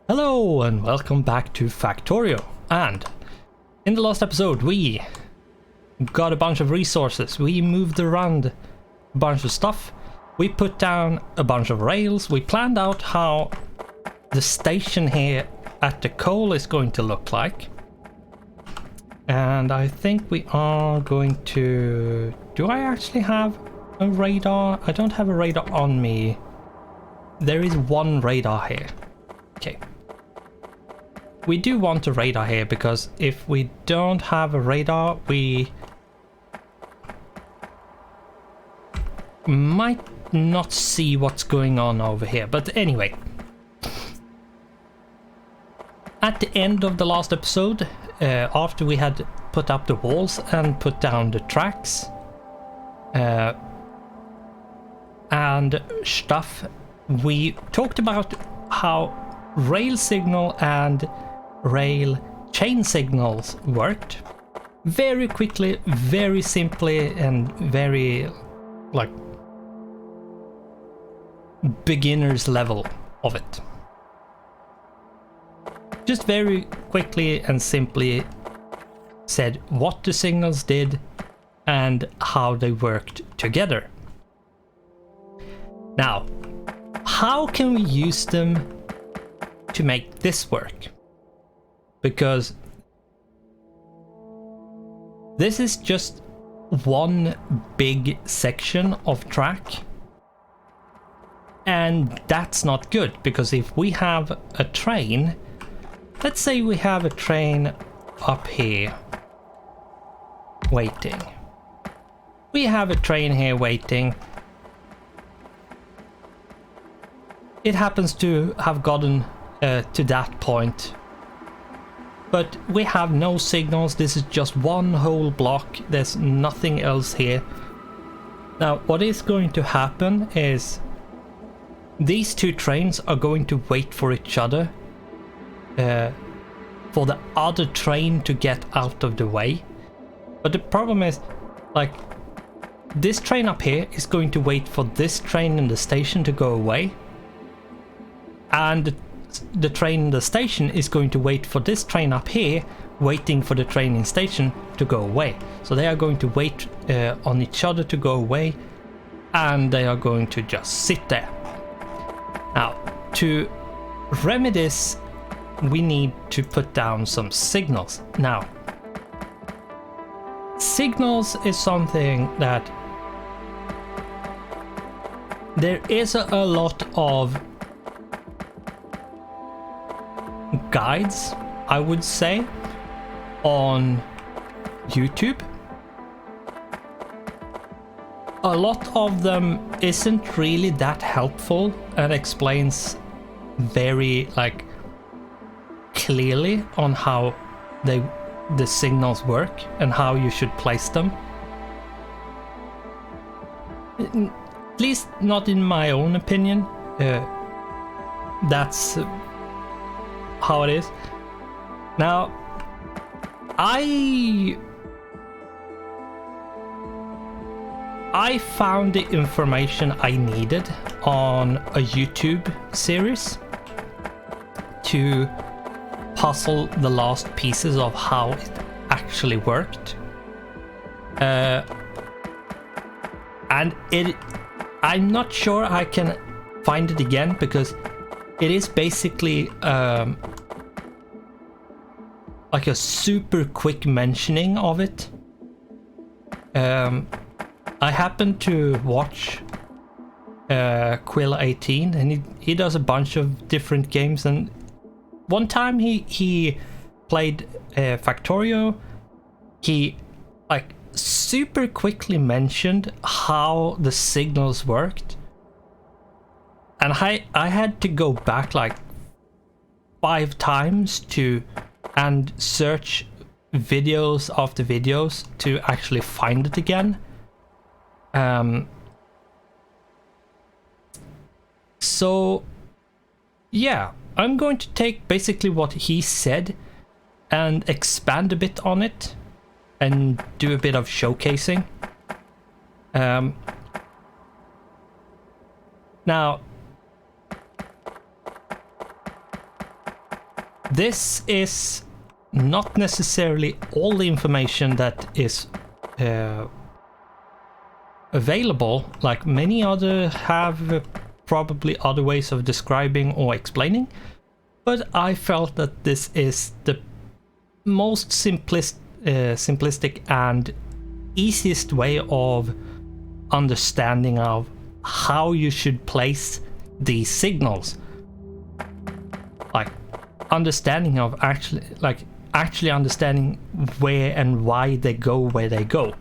Hello and welcome back to Factorio. And in the last episode we got a bunch of resources, we moved around a bunch of stuff, we put down a bunch of rails, we planned out how the station here at the coal is going to look like. And I think we are going to... Do I actually have a radar? I don't have a radar on me. There is one radar here. Okay. We do want a radar here because if we don't have a radar, we might not see what's going on over here. But anyway, at the end of the last episode, after we had put up the walls and put down the tracks and stuff, we talked about how rail signal and rail chain signals worked very quickly, very simply, and very like beginner's level of it. Just very quickly and simply said what the signals did and how they worked together. Now, how can we use them to make this work? Because this is just one big section of track, and that's not good, because if we have a train, let's say we have a train up here waiting. We have a train here waiting. It happens to have gotten to that point, but we have no signals. This is just one whole block. There's nothing else here. Now, what is going to happen is these two trains are going to wait for each other for the other train to get out of the way. But the problem is, like, this train up here is going to wait for this train in the station to go away, and the train in the station is going to wait for this train up here, waiting for the train in station to go away. So they are going to wait on each other to go away, and they are going to just sit there. Now, to remedy this, we need to put down some signals. Now, signals is something that there is a lot of guides, I would say, on YouTube. A lot of them isn't really that helpful and explains very like clearly on how the signals work and how you should place them. At least not in my own opinion. That's how it is. Now, I found the information I needed on a YouTube series to puzzle the last pieces of how it actually worked. And I'm not sure I can find it again, because it is basically like a super quick mentioning of it. I happened to watch Quill 18, and he does a bunch of different games, and one time he played Factorio. He like super quickly mentioned how the signals worked, and I had to go back like 5 times and search videos after videos to actually find it again. So yeah, I'm going to take basically what he said and expand a bit on it and do a bit of showcasing. Now, This is not necessarily all the information that is available, like many other have probably other ways of describing or explaining, but I felt that this is the most simplistic and easiest way of understanding of how you should place these signals. Like understanding of actually understanding where and why they go where they go.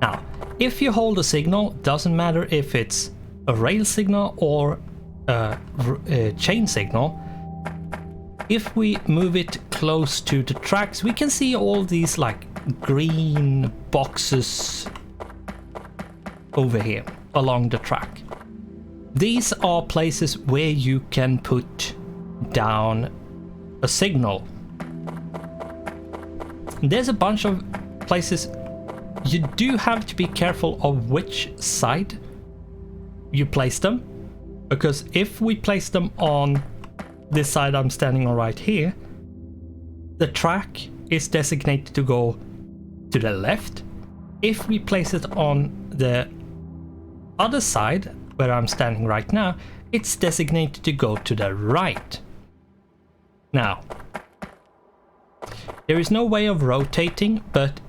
Now, if you hold a signal, doesn't matter if it's a rail signal or a chain signal, if we move it close to the tracks, we can see all these like green boxes over here along the track. These are places where you can put down a signal. There's a bunch of places. You do have to be careful of which side you place them, because if we place them on this side I'm standing on right here, the track is designated to go to the left. If we place it on the other side where I'm standing right now, it's designated to go to the right. Now, there is no way of rotating, but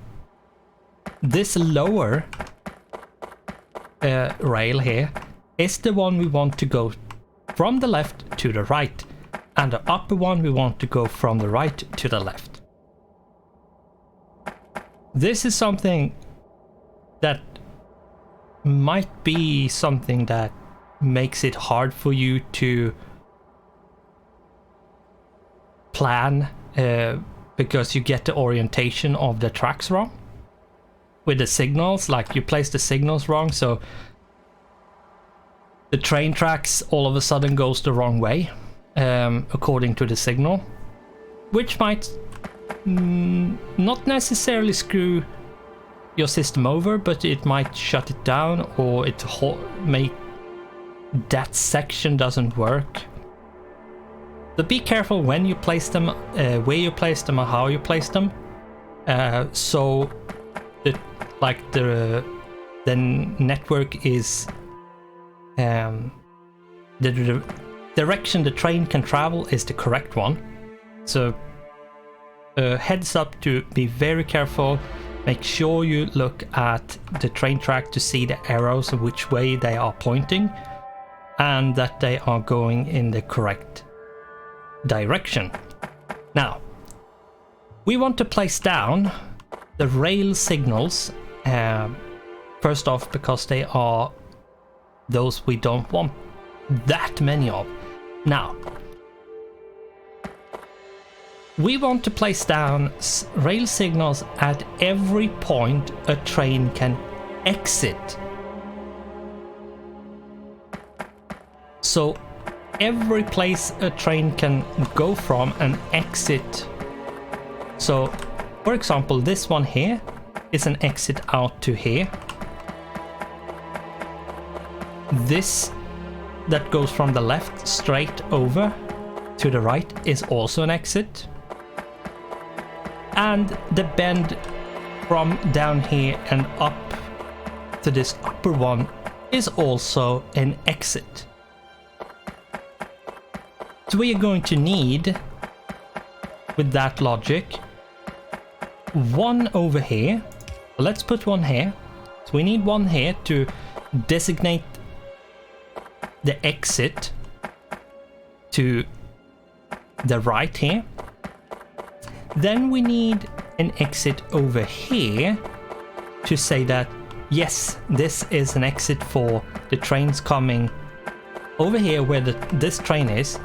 this lower rail here is the one we want to go from the left to the right, and the upper one we want to go from the right to the left. This is something that might be something that makes it hard for you to plan because you get the orientation of the tracks wrong with the signals. Like you place the signals wrong, so the train tracks all of a sudden goes the wrong way according to the signal, which might not necessarily screw your system over, but it might shut it down, or it make that section doesn't work. So be careful when you place them, where you place them, or how you place them. So the network is the direction the train can travel is the correct one. So heads up to be very careful. Make sure you look at the train track to see the arrows of which way they are pointing, and that they are going in the correct direction. Now, we want to place down the rail signals first off, because they are those we don't want that many of. Now, we want to place down rail signals at every point a train can exit. So every place a train can go from and exit. So for example, this one here is an exit out to here. This that goes from the left straight over to the right is also an exit. And the bend from down here and up to this upper one is also an exit. So we are going to need, with that logic, one over here. Let's put one here. So we need one here to designate the exit to the right here. Then we need an exit over here to say that yes, this is an exit for the trains coming over here where this train is,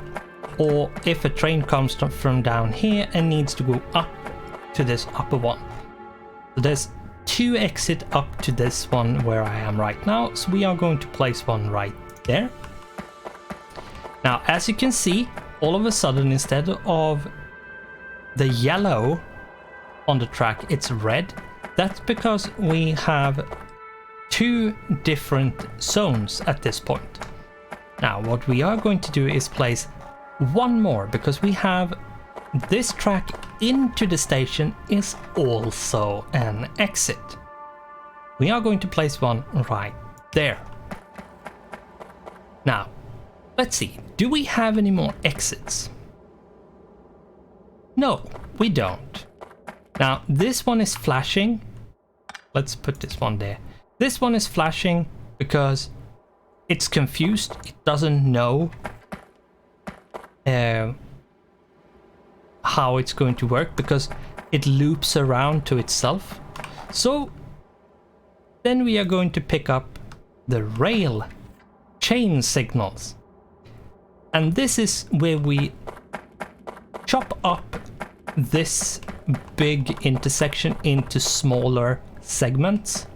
or if a train comes from down here and needs to go up to this upper one. So there's two exits up to this one where I am right now, so we are going to place one right there. Now, as you can see, all of a sudden, instead of the yellow on the track, it's red. That's because we have two different zones at this point. Now, what we are going to do is place one more, because we have this track into the station is also an exit. We are going to place one right there. Now, let's see, do we have any more exits? No, we don't. Now, this one is flashing. Let's put this one there. This one is flashing because it's confused. It doesn't know how it's going to work because it loops around to itself. So then we are going to pick up the rail chain signals. And this is where we chop up this big intersection into smaller segments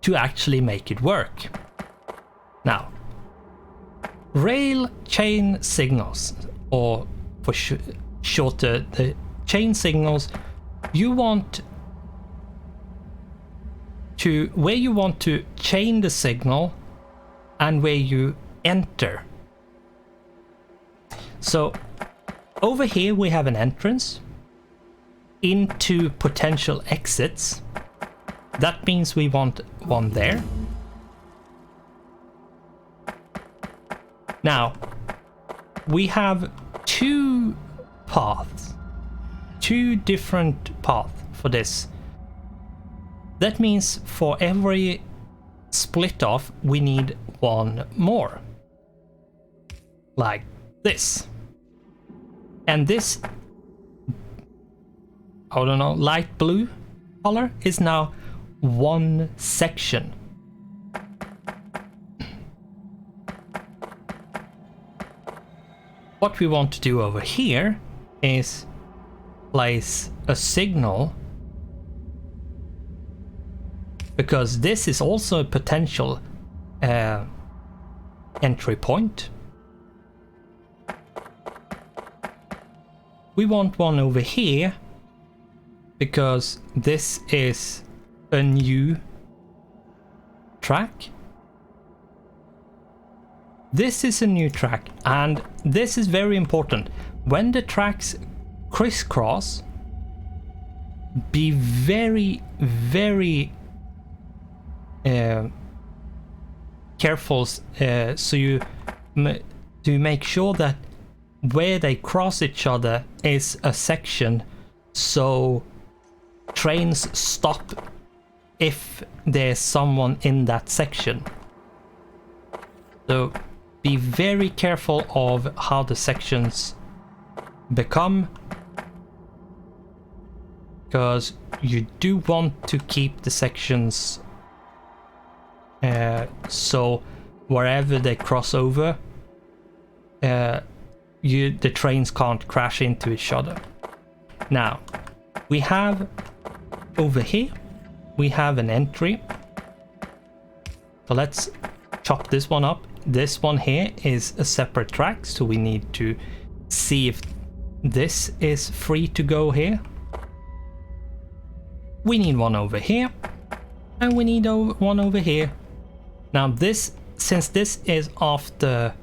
to actually make it work. Now, rail chain signals, or for shorter, the chain signals, you want to, where you want to chain the signal and where you enter. So over here we have an entrance into potential exits. That means we want one there. Now, we have two paths, two different paths for this. That means for every split off, we need one more. Like this. And this, I don't know, light blue color is now one section. What we want to do over here is place a signal, because this is also a potential entry point. We want one over here because this is a new track. This is a new track, and this is very important. When the tracks crisscross, be very, very careful, so you to make sure that where they cross each other is a section, so trains stop if there's someone in that section. So be very careful of how the sections become, because you do want to keep the sections so wherever they cross over, the trains can't crash into each other. Now, we have over here, we have an entry. So let's chop this one up. This one here is a separate track, so we need to see if this is free to go here. We need one over here, and we need one over here. Now this, since this is after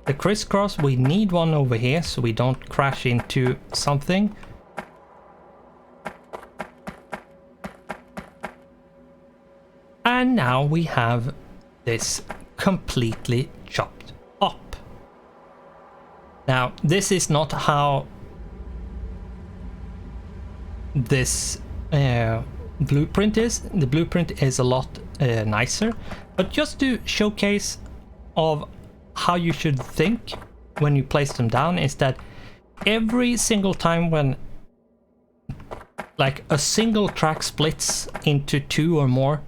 the crisscross, we need one over here so we don't crash into something. And now we have this completely chopped up. Now, this is not how this blueprint is. The blueprint is a lot nicer, but just to showcase of how you should think when you place them down is that every single time when like a single track splits into two or more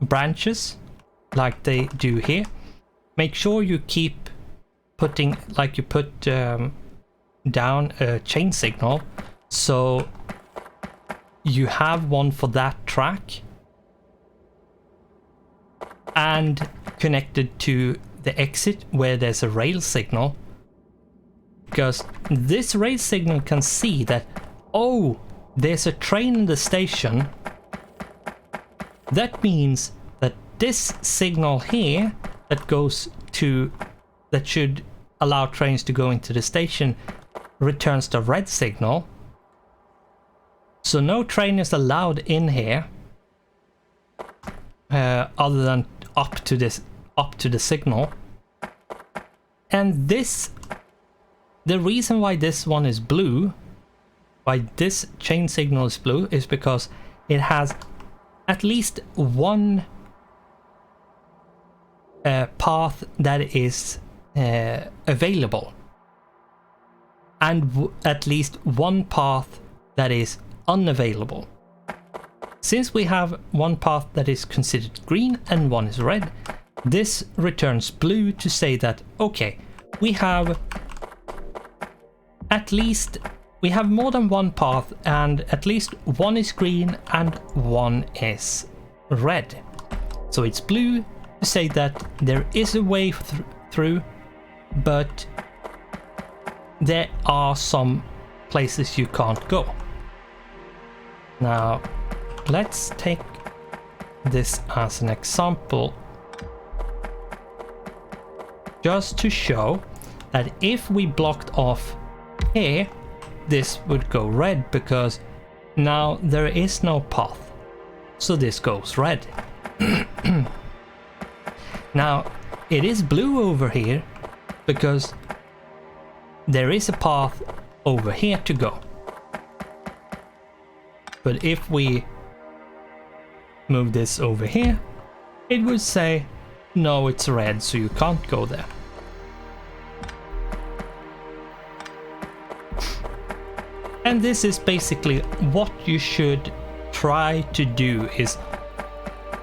branches like they do here, make sure you keep putting, like you put down a chain signal, so you have one for that track and connected to the exit where there's a rail signal, because this rail signal can see that, oh, there's a train in the station. That means that this signal here that goes to that should allow trains to go into the station returns the red signal. So no train is allowed in here other than up to the signal. And this, the reason why this one is blue, why this chain signal is blue, is because it has at least one path that is available, and at least one path that is unavailable. Since we have one path that is considered green and one is red, this returns blue to say that, okay, we have more than one path, and at least one is green and one is red. So it's blue to say that there is a way through, but there are some places you can't go. Now, let's take this as an example, just to show that if we blocked off here, this would go red, because now there is no path. So this goes red. Now, it is blue over here because there is a path over here to go. But if we move this over here, it would say, no, it's red, so you can't go there. And this is basically what you should try to do, is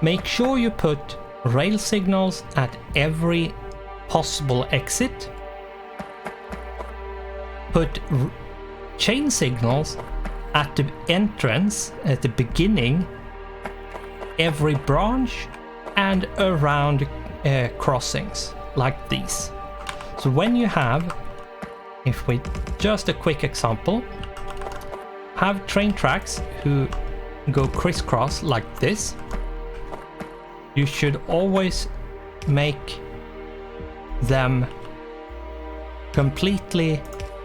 make sure you put rail signals at every possible exit. Put chain signals at the entrance, at the beginning, every branch, and around crossings like these. So when you have, if we, just a quick example, have train tracks who go crisscross like this, you should always make them completely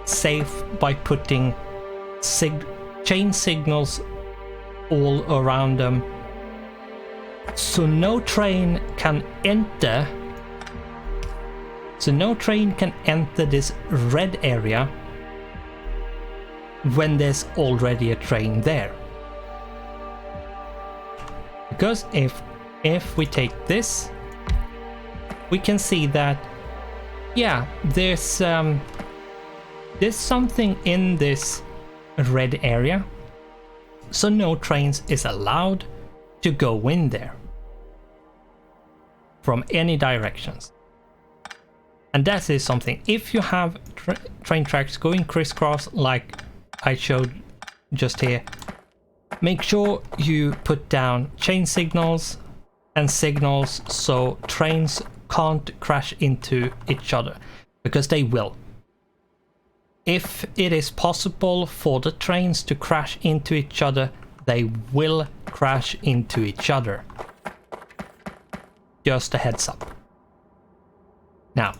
safe by putting chain signals all around them, so no train can enter this red area when there's already a train there. Because if we take this, we can see that, yeah, there's something in this red area, so no trains is allowed to go in there from any directions. And that is something, if you have train tracks going crisscross like I showed just here, make sure you put down chain signals and signals so trains can't crash into each other, because they will. If it is possible for the trains to crash into each other, they will crash into each other. Just a heads up. Now,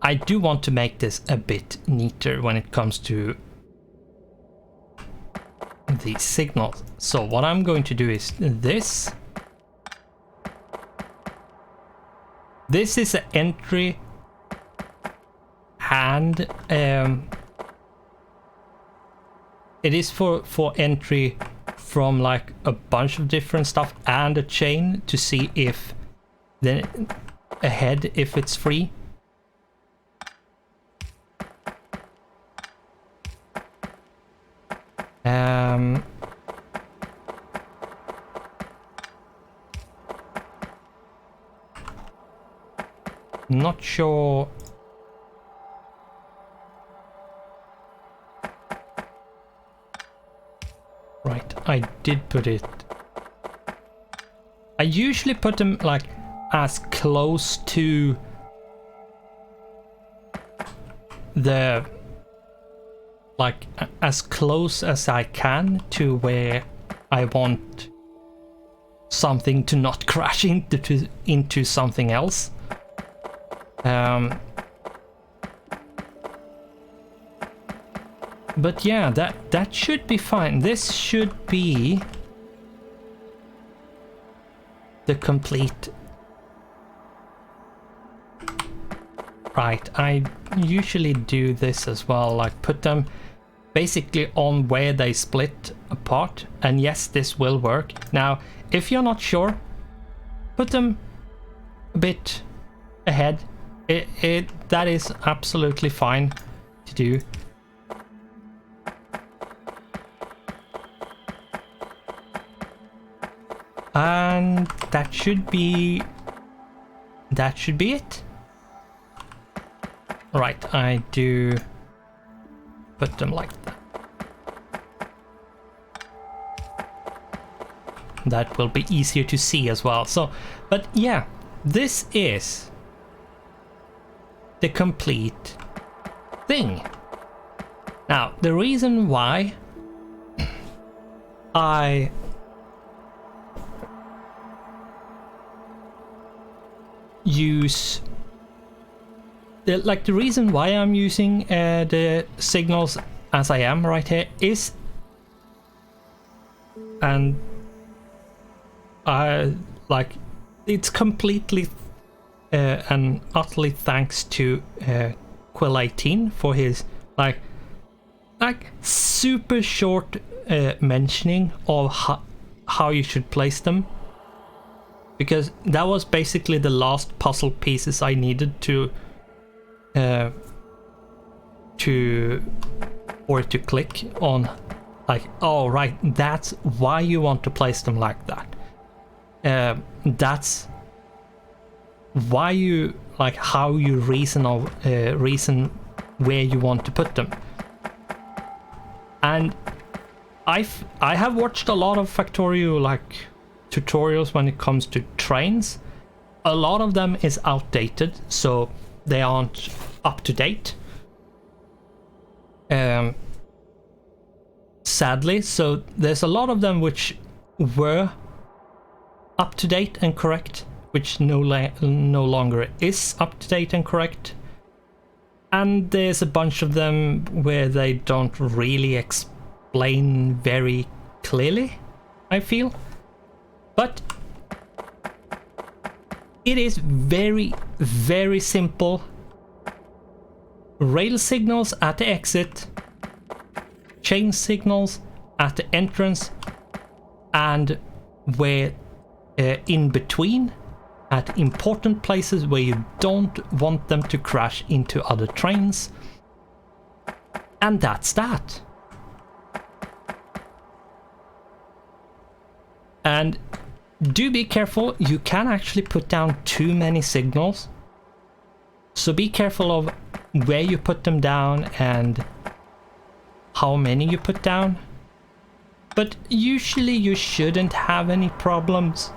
I do want to make this a bit neater when it comes to these signals. So what I'm going to do is this. This is an entry, and it is for entry from like a bunch of different stuff, and a chain to see if then ahead if it's free. Not sure. Right, I did put it. I usually put them like as close to the, like as close as I can to where I want something to not crash into something else. But yeah, that should be fine. This should be the complete. Right, I usually do this as well, like put them basically on where they split apart, and yes, this will work. Now, if you're not sure, put them a bit ahead. That is absolutely fine to do. And that should be it. Right, I do put them like that. That will be easier to see as well. So, but yeah, this is the complete thing. Now, the reason why I use the reason why I'm using the signals as I am right here is, and I like it's completely and utterly thanks to Quill 18 for his like super short mentioning of how you should place them, because that was basically the last puzzle pieces I needed to click on, like, oh right, that's why you want to place them like that. That's why you like how you reason where you want to put them. And I have watched a lot of Factorio like tutorials when it comes to trains. A lot of them is outdated, so they aren't up to date. Sadly, so there's a lot of them which were up to date and correct, which no longer is up to date and correct. And there's a bunch of them where they don't really explain very clearly, I feel. But it is very, very simple. Rail signals at the exit, chain signals at the entrance, and where in between at important places where you don't want them to crash into other trains. And that's that. And do be careful, you can actually put down too many signals. So be careful of where you put them down and how many you put down. But usually you shouldn't have any problems.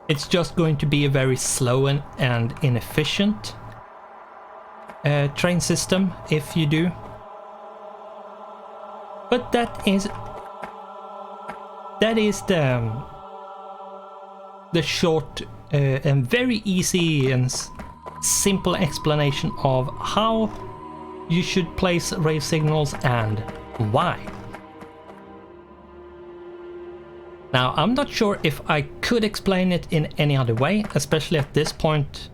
It's just going to be a very slow and inefficient train system if you do. But that is the short and very easy and simple explanation of how you should place rail signals and why. Now, I'm not sure if I could explain it in any other way, especially at this point,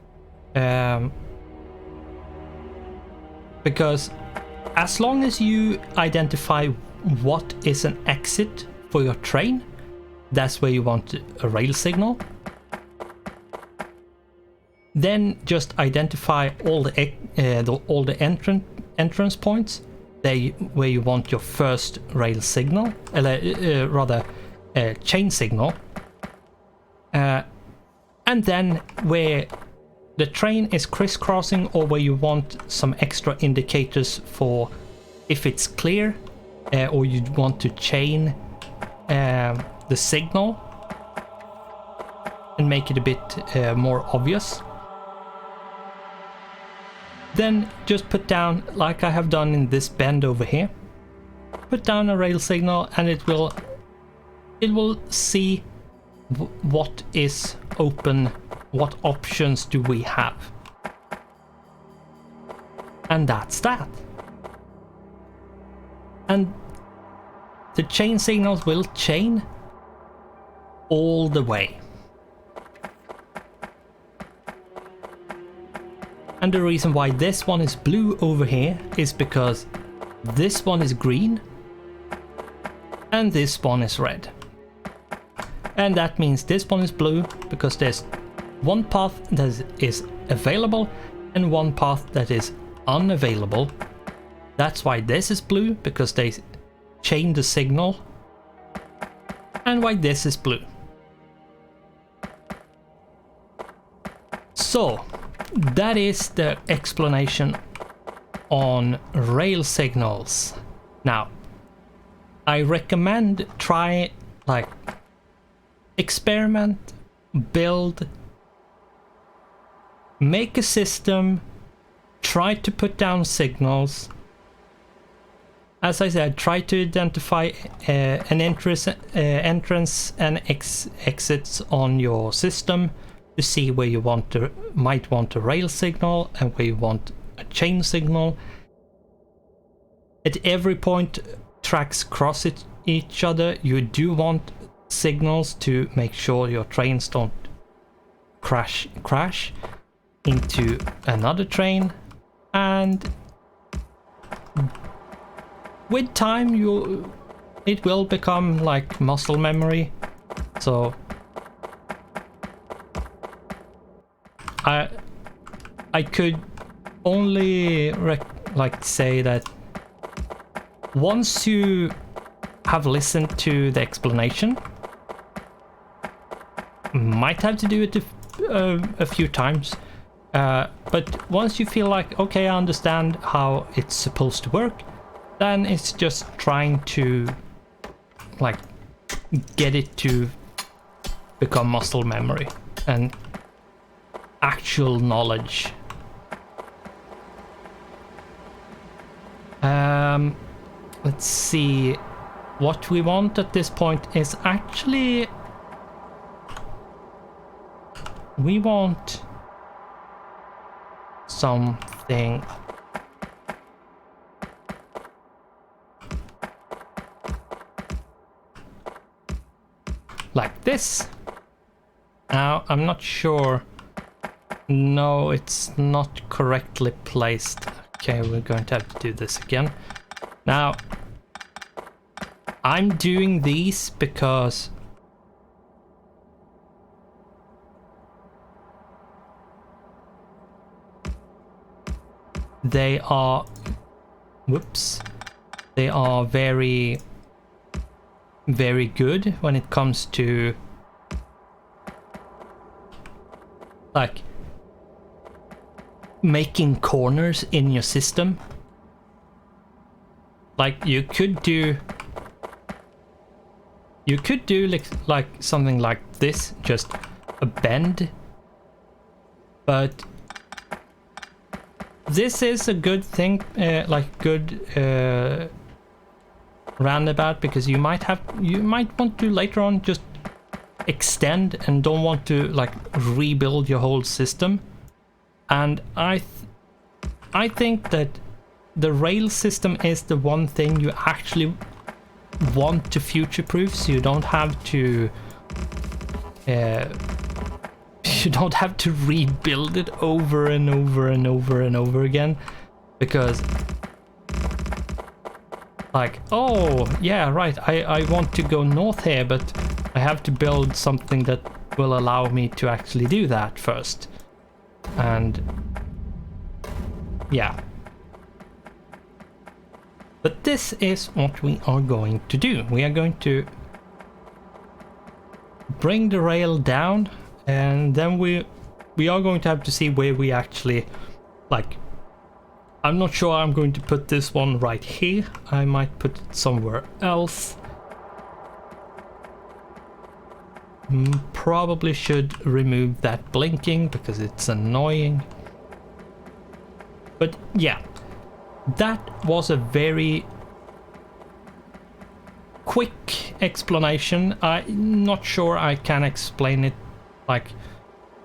because as long as you identify what is an exit for your train, that's where you want a rail signal. Then just identify all the entrance points where you want your first rail signal, chain signal, and then where the train is crisscrossing or where you want some extra indicators for if it's clear, or you want to chain the signal and make it a bit more obvious. Then just put down, like I have done in this bend over here, put down a rail signal, and it will see what is open, what options do we have. And that's that. And the chain signals will chain all the way. And the reason why this one is blue over here is because this one is green and this one is red. And that means this one is blue because there's one path that is available and one path that is unavailable. That's why this is blue, because they chain the signal, and why this is blue. So that is the explanation on rail signals. Now I recommend try like experiment, build, make a system, try to put down signals. As I said, try to identify an entrance and exits on your system to see where you might want a rail signal and where you want a chain signal. At every point tracks cross each other, you do want signals to make sure your trains don't crash into another train, and with time it will become like muscle memory. So I could only say that once you have listened to the explanation, might have to do it a few times, but once you feel like, okay, I understand how it's supposed to work, then it's just trying to like get it to become muscle memory and actual knowledge. Let's see, what we want at this point is actually we want something like this. Now I'm not sure. No, it's not correctly placed. Okay, we're going to have to do this again. Now I'm doing these because they are very good when it comes to like making corners in your system. Like you could do like something like this, just a bend, but this is a good thing, like good roundabout, because you might want to later on just extend and don't want to like rebuild your whole system. And I think that the rail system is the one thing you actually want to future-proof, so you don't have to rebuild it over and over and over and over again, because like, oh yeah, right, I want to go north here, but I have to build something that will allow me to actually do that first. And yeah, but this is what we are going to do. We are going to bring the rail down, and then we are going to have to see where we actually like. I'm not sure I'm going to put this one right here. I might put it somewhere else. Probably should remove that blinking because it's annoying. But yeah, that was a very quick explanation. I'm not sure I can explain it like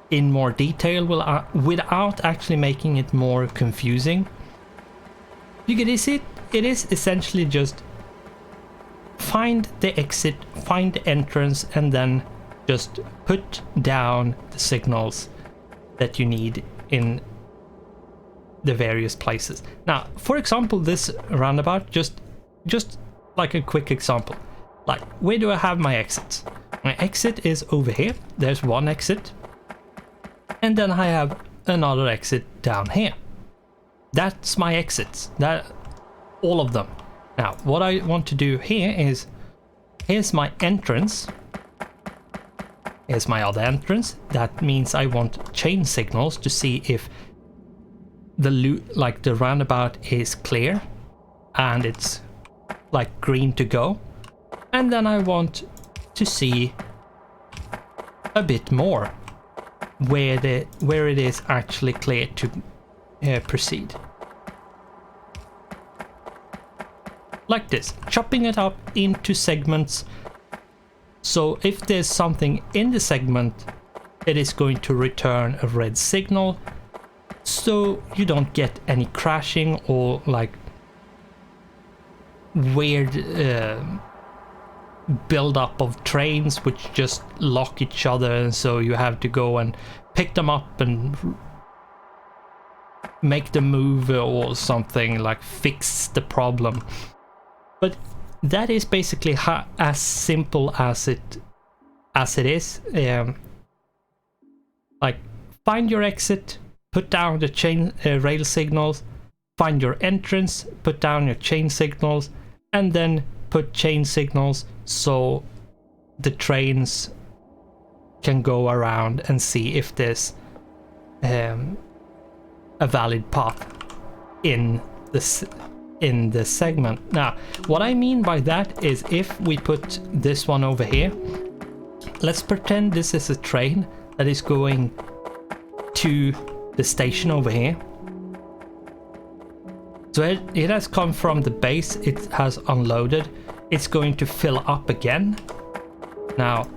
in more detail without actually making it more confusing. You can see it is essentially just find the exit, find the entrance, and then just put down the signals that you need in the various places. Now, for example, this roundabout, just like a quick example, like where do I have my exits? My exit is over here. There's one exit, and then I have another exit down here. That's my exits, that all of them. Now, what I want to do here is, here's my entrance. Here's my other entrance. That means I want chain signals to see if the roundabout is clear and it's like green to go. And then I want to see a bit more where it is actually clear to proceed. Like this, chopping it up into segments. So if there's something in the segment, it is going to return a red signal, so you don't get any crashing or like weird build up of trains which just lock each other, and so you have to go and pick them up and make them move or something, like fix the problem. But that is basically as simple as it is. Like find your exit, put down the chain rail signals, find your entrance, put down your chain signals, and then put chain signals so the trains can go around and see if there's a valid path in the segment. Now, what I mean by that is if we put this one over here, let's pretend this is a train that is going to the station over here. So it has come from the base, it has unloaded, it's going to fill up again. Now,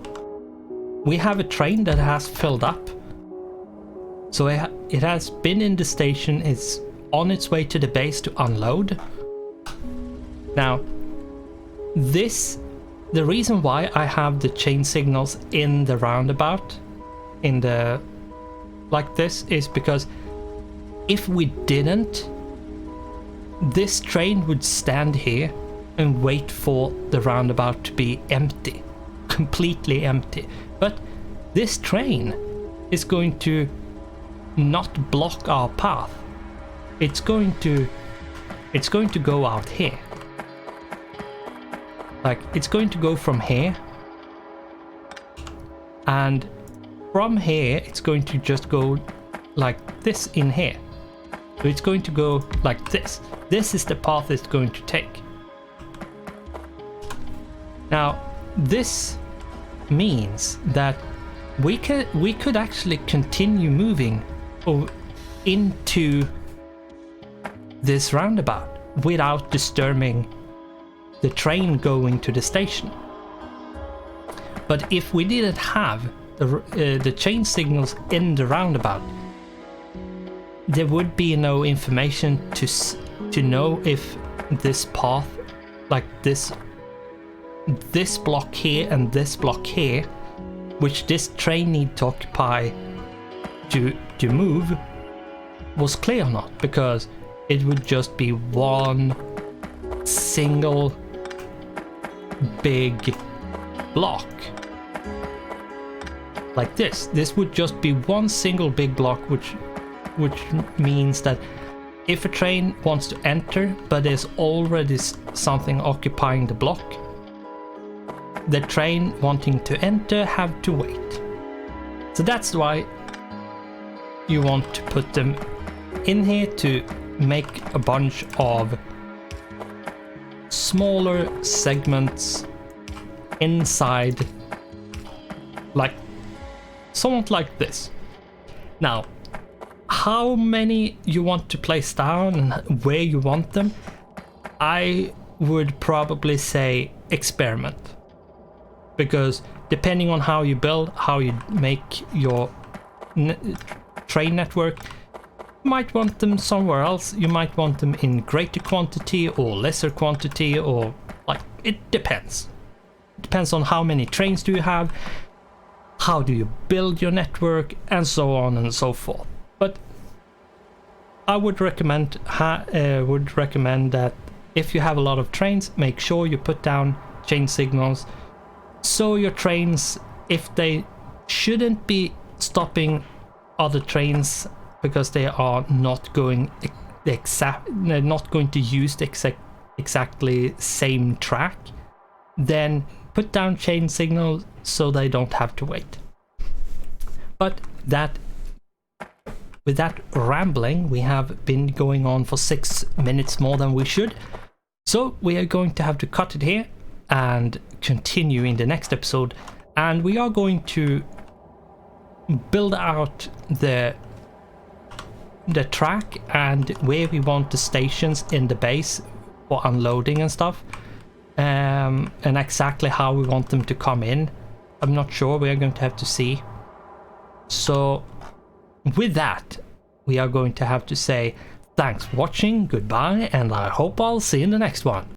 we have a train that has filled up. So it has been in the station, it's on its way to the base to unload. Now, the reason why I have the chain signals in the roundabout, like this, is because if we didn't, this train would stand here and wait for the roundabout to be empty, completely empty. But this train is going to not block our path. It's going to go out here. Like, it's going to go from here, and from here it's going to just go like this in here. So it's going to go like this. This is the path it's going to take. Now, this means that we could actually continue moving into this roundabout without disturbing the train going to the station. But if we didn't have the chain signals in the roundabout, there would be no information to know if this path, like this block here and this block here, which this train need to occupy to move, was clear or not, because it would just be one single big block like this. This would just be one single big block, which means that if a train wants to enter but there's already something occupying the block, the train wanting to enter have to wait. So that's why you want to put them in here, to make a bunch of smaller segments inside, like somewhat like this. Now, how many you want to place down and where you want them, I would probably say experiment, because depending on how you build, how you make your train network, You might want them somewhere else. You might want them in greater quantity or lesser quantity, or like, it depends. It depends on how many trains do you have, how do you build your network, and so on and so forth. But I would recommend that if you have a lot of trains, make sure you put down chain signals, so your trains, if they shouldn't be stopping other trains because they are not going they're not going to use the exactly same track, then put down chain signals so they don't have to wait. But with that rambling, we have been going on for 6 minutes more than we should, so we are going to have to cut it here and continue in the next episode, and we are going to build out the track and where we want the stations in the base for unloading and stuff, and exactly how we want them to come in. I'm not sure, we are going to have to see. So with that, we are going to have to say thanks for watching, goodbye, and I hope I'll see you in the next one.